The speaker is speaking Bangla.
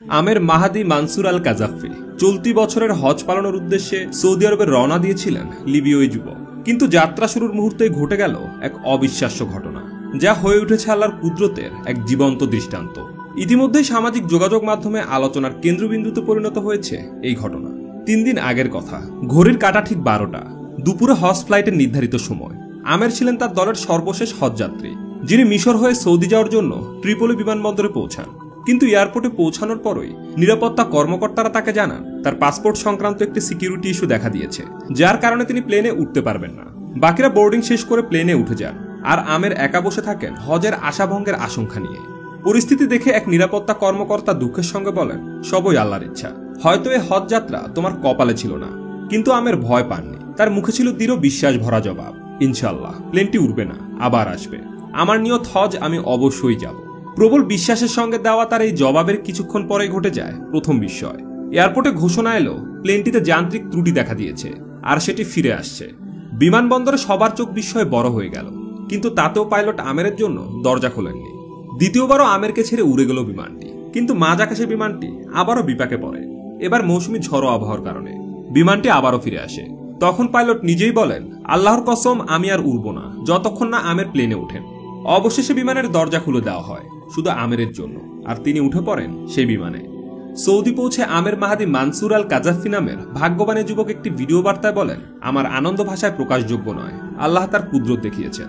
আমের মাহাদি মানসুর আল কাজাফি চলতি বছরের হজ পালনের উদ্দেশ্যে সৌদি আরবে রওনা দিয়েছিলেন লিবীয় যুবক। কিন্তু যাত্রা শুরুর মুহূর্তে ঘটে গেল এক অবিশ্বাস্য ঘটনা, যা হয়ে উঠেছে আল্লাহর কুদরতের এক জীবন্ত দৃষ্টান্ত। ইতিমধ্যেই সামাজিক যোগাযোগ মাধ্যমে আলোচনার কেন্দ্রবিন্দুতে পরিণত হয়েছে এই ঘটনা। 3 দিন আগের কথা, ঘড়ির কাঁটা ঠিক 12টা, দুপুরে হজ ফ্লাইটের নির্ধারিত সময়। আমের ছিলেন তার দলের সর্বশেষ হজযাত্রী, যিনি মিশর হয়ে সৌদি যাওয়ার জন্য ট্রিপলি বিমানবন্দরে পৌঁছান। কিন্তু এয়ারপোর্টে পৌঁছানোর পরই নিরাপত্তা কর্মকর্তারা তাকে জানান তার পাসপোর্ট সংক্রান্ত একটি সিকিউরিটি ইস্যু দেখা দিয়েছে, যার কারণে তিনি প্লেনে উঠতে পারবেন না। বাকিরা বোর্ডিং শেষ করে প্লেনে উঠে যান, আর আমের একা বসে থাকেন হজের আশাভঙ্গের আশঙ্কা নিয়ে। পরিস্থিতি দেখে এক নিরাপত্তা কর্মকর্তা দুঃখের সঙ্গে বলেন, সবই আল্লাহর ইচ্ছা, হয়তো এই হজ যাত্রা তোমার কপালে ছিল না। কিন্তু আমের ভয় পাননি, তার মুখে ছিল দৃঢ় বিশ্বাস ভরা জবাব, ইনশাআল্লাহ প্লেনটি উড়বে না, আবার আসবে। আমার নিয়ত হজ, আমি অবশ্যই যাব। প্রবল বিশ্বাসের সঙ্গে দেওয়া তার এই জবাবের কিছুক্ষণ পরে ঘটে যায় প্রথম বিস্ময়। এয়ারপোর্টে ঘোষণা এলো প্লেনটিতে যান্ত্রিক ত্রুটি দেখা দিয়েছে, আর সেটি ফিরে আসছে। বিমানবন্দরে সবার চোখ বিস্ময়ে বড় হয়ে গেল, কিন্তু তাতেও পাইলট আমেরের জন্য দরজা খোলেননি। দ্বিতীয়বারও আমেরকে ছেড়ে উড়ে গেল বিমানটি, কিন্তু মাঝ আকাশে বিমানটি আবারও বিপাকে পড়ে। এবার মৌসুমী ঝড়ো আবহাওয়ার কারণে বিমানটি আবারও ফিরে আসে। তখন পাইলট নিজেই বলেন, আল্লাহর কসম, আমি আর উড়ব না যতক্ষণ না আমের প্লেনে ওঠেন। অবশেষে বিমানের দরজা খুলে দেওয়া হয় শুধু আমেরের জন্য, আর তিনি উঠে পড়েন সেই বিমানে। সৌদি পৌঁছে আমের মাহাদি মানসুর আল কাজাফি নামের ভাগ্যবান যুবক একটি ভিডিও বার্তায় বলেন, আমার আনন্দ ভাষায় প্রকাশযোগ্য নয়, আল্লাহ তার কুদরত দেখিয়েছেন।